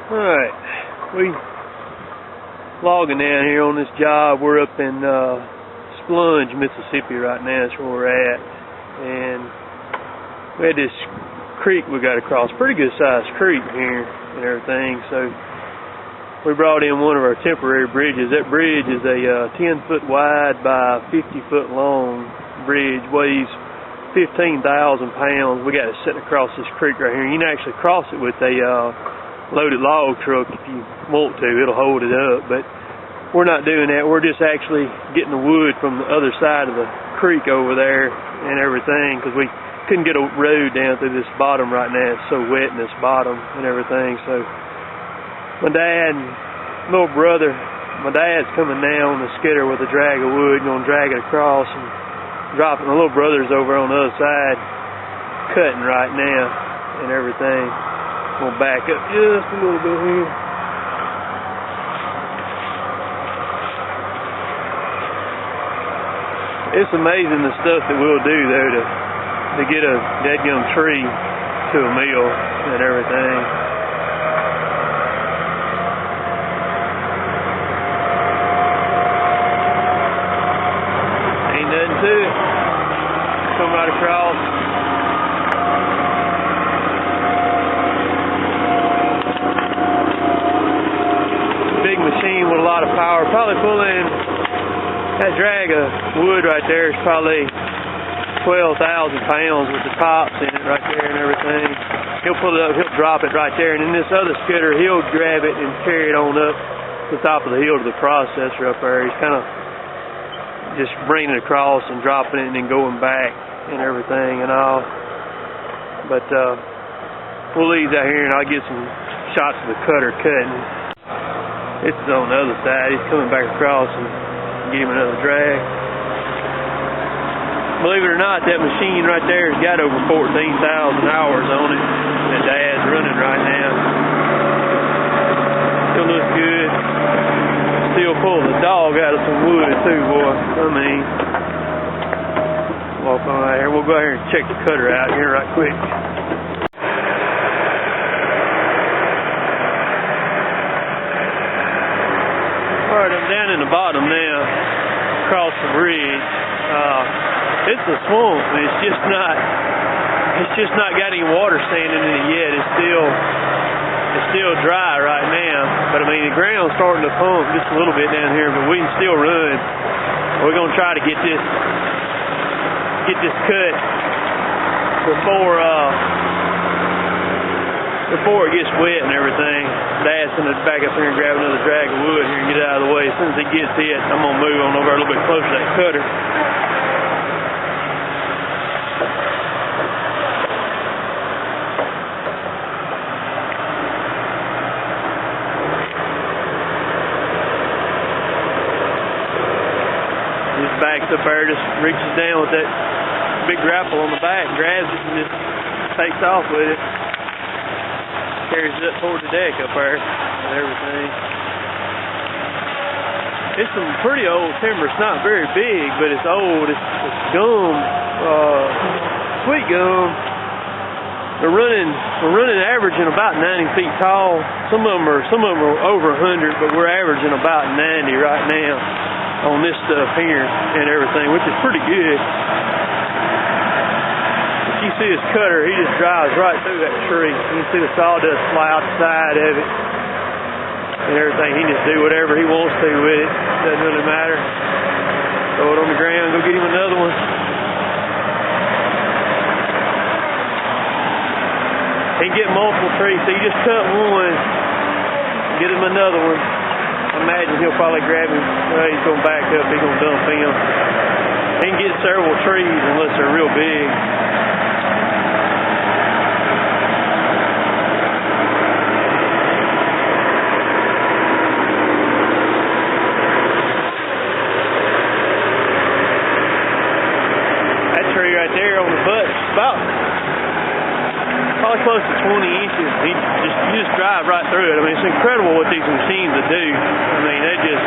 Alright, we logging down here on this job. We're up in Splunge, Mississippi right now. That's where we're at. And we had this creek we got across, pretty good sized creek here and everything. So we brought in one of our temporary bridges. That bridge is a 10-foot wide by 50-foot long bridge, weighs 15,000 pounds. We got it sitting across this creek right here. You can actually cross it with a loaded log truck if you want to. It'll hold it up, but we're not doing that. We're just actually getting the wood from the other side of the creek over there and everything, because we couldn't get a road down through this bottom right now. It's so wet in this bottom and everything. So my dad and little brother, my dad's coming down on the skidder with a drag of wood, going to drag it across and dropping. My little brother's over on the other side cutting right now and everything. I'm going to back up just a little bit here. It's amazing the stuff that we'll do though to get a dadgum tree to a mill and everything. Ain't nothing to it. Come right across. Big machine with a lot of power, probably pulling that drag of wood right there is probably 12,000 pounds with the tops in it right there and everything. He'll pull it up, he'll drop it right there, and then this other skidder, he'll grab it and carry it on up the top of the hill to the processor up there. He's kind of just bringing it across and dropping it and then going back and everything and all. But we'll leave that here and I'll get some shots of the cutter cutting. This is on the other side. He's coming back across and give him another drag. Believe it or not, that machine right there has got over 14,000 hours on it that Dad's running right now. Still looks good. Still pulling the dog out of some wood too, boy. I mean, walk on out here. We'll go out here and check the cutter out here right quick. Alright, I'm down in the bottom now, across the bridge. It's a swamp, and it's just not got any water standing in it yet. It's still dry right now. But I mean, the ground's starting to pump just a little bit down here, but we can still run. We're gonna try to get this cut before it gets wet and everything. Dad's gonna back up here and grab another drag of wood here and get out of the way. As soon as he gets it, I'm gonna move on over a little bit closer to that cutter. Just backs up there, just reaches down with that big grapple on the back, grabs it and just takes off with it. Carries it up toward the deck up there and everything. It's some pretty old timber. It's not very big, but it's old. It's gum, sweet gum. We're running averaging about 90 feet tall. Some of them are over 100, but we're averaging about 90 right now on this stuff here and everything, which is pretty good. You see his cutter, he just drives right through that tree. You can see the sawdust fly out the side of it and everything. He can just do whatever he wants to with it. Doesn't really matter. Throw it on the ground, go get him another one. He can get multiple trees, so you just cut one, get him another one. I imagine he'll probably grab him. Well, he's going to back up, he's going to dump him. He can get several trees unless they're real big. Right there on the butt, about probably close to 20 inches. You just drive right through it. I mean, it's incredible what these machines will do. I mean, they just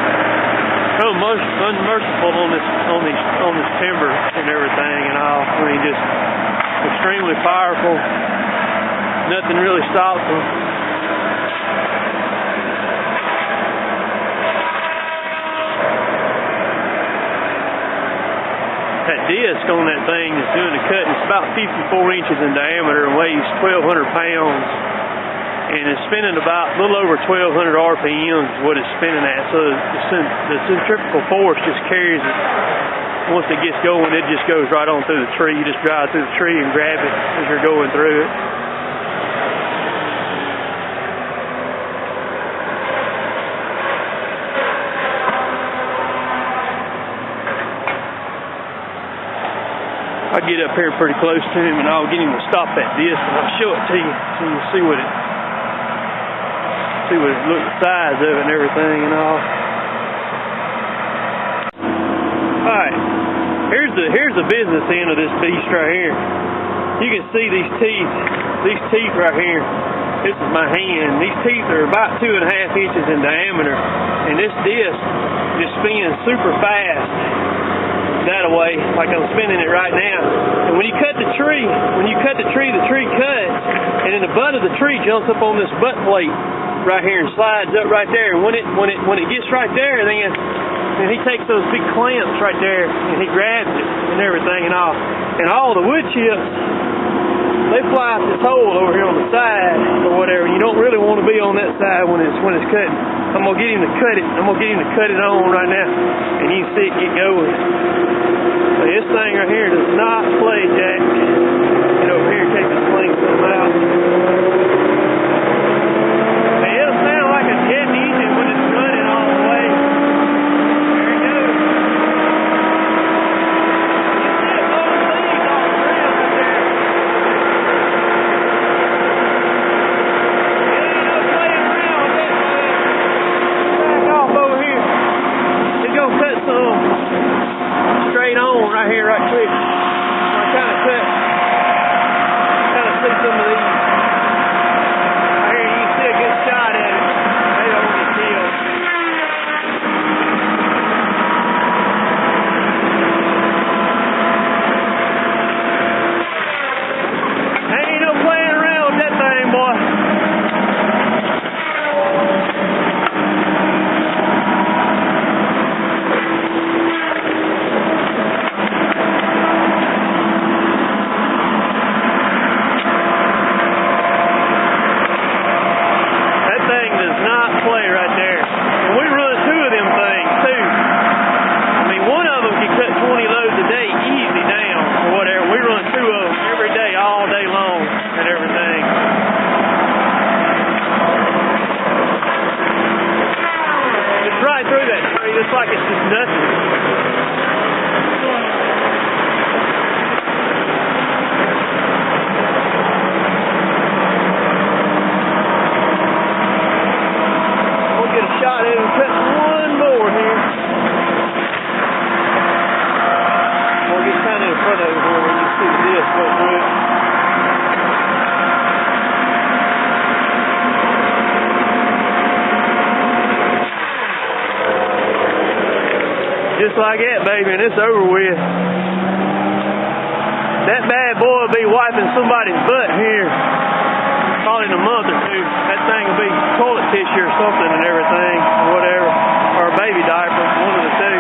so unmerciful on this timber and everything and all. I mean, just extremely powerful. Nothing really stops them. disc on that thing that's doing the cut. It's about 54 inches in diameter and weighs 1,200 pounds. And it's spinning about a little over 1,200 RPMs is what it's spinning at. So the centrifugal force just carries it. Once it gets going, it just goes right on through the tree. You just drive through the tree and grab it as you're going through it. I'll get up here pretty close to him and I'll get him to stop that disc and I'll show it to you so you can see what it looks, the size of it and everything and all. Alright, here's the business end of this beast right here. You can see these teeth right here. This is my hand. These teeth are about 2.5 inches in diameter and this disc just spins super fast. That way, like I'm spinning it right now. And when you cut the tree, the tree cuts, and then the butt of the tree jumps up on this butt plate right here and slides up right there. And when it gets right there, then he takes those big clamps right there and he grabs it and everything and all. And all the wood chips, they fly out this hole over here on the side or whatever. You don't really want to be on that side when it's cutting. I'm gonna get him to cut it. I'm gonna get him to cut it on right now, and you can see it get going. So this thing right here does not play, Jack. Get over here and take the swing some out. Hey, it'll sound like a jet engine when it's running all the way. There it goes. You see it blowing leaves off the ground right there. Right here, right quick. I kind of see some of these. Right here, you can see a good shot at it. They don't get killed. Ain't no playing around with that thing, boy. It's like it's just nothing. We'll get a shot at it and cut one more here. We'll get kind of in front of it here where you see the disc go through it. Just like that, baby, and it's over with. That bad boy will be wiping somebody's butt here probably in a month or two. That thing will be toilet tissue or something and everything, or whatever, or a baby diaper, one of the two.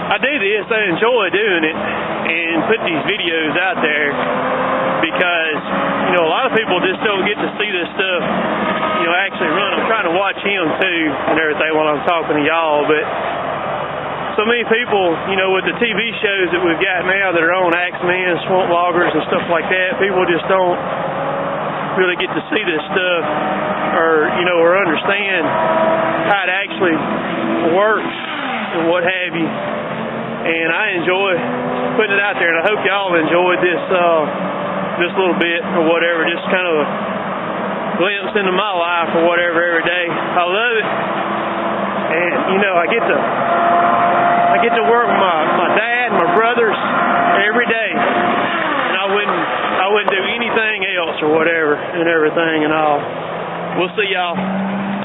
I do this, I enjoy doing it and put these videos out there because, you know, a lot of people just don't get to see this stuff, you know, actually run. I'm trying to watch him too and everything while I'm talking to y'all, but so many people, you know, with the TV shows that we've got now that are on Axemen, Swamp Loggers and stuff like that, people just don't really get to see this stuff or, you know, or understand how it actually works and what have you. And I enjoy putting it out there, and I hope y'all enjoyed this little bit or whatever, just kind of a glimpse into my life or whatever every day. I love it, and you know I get to work with my dad and my brothers every day, and I wouldn't do anything else or whatever and everything and all. We'll see y'all.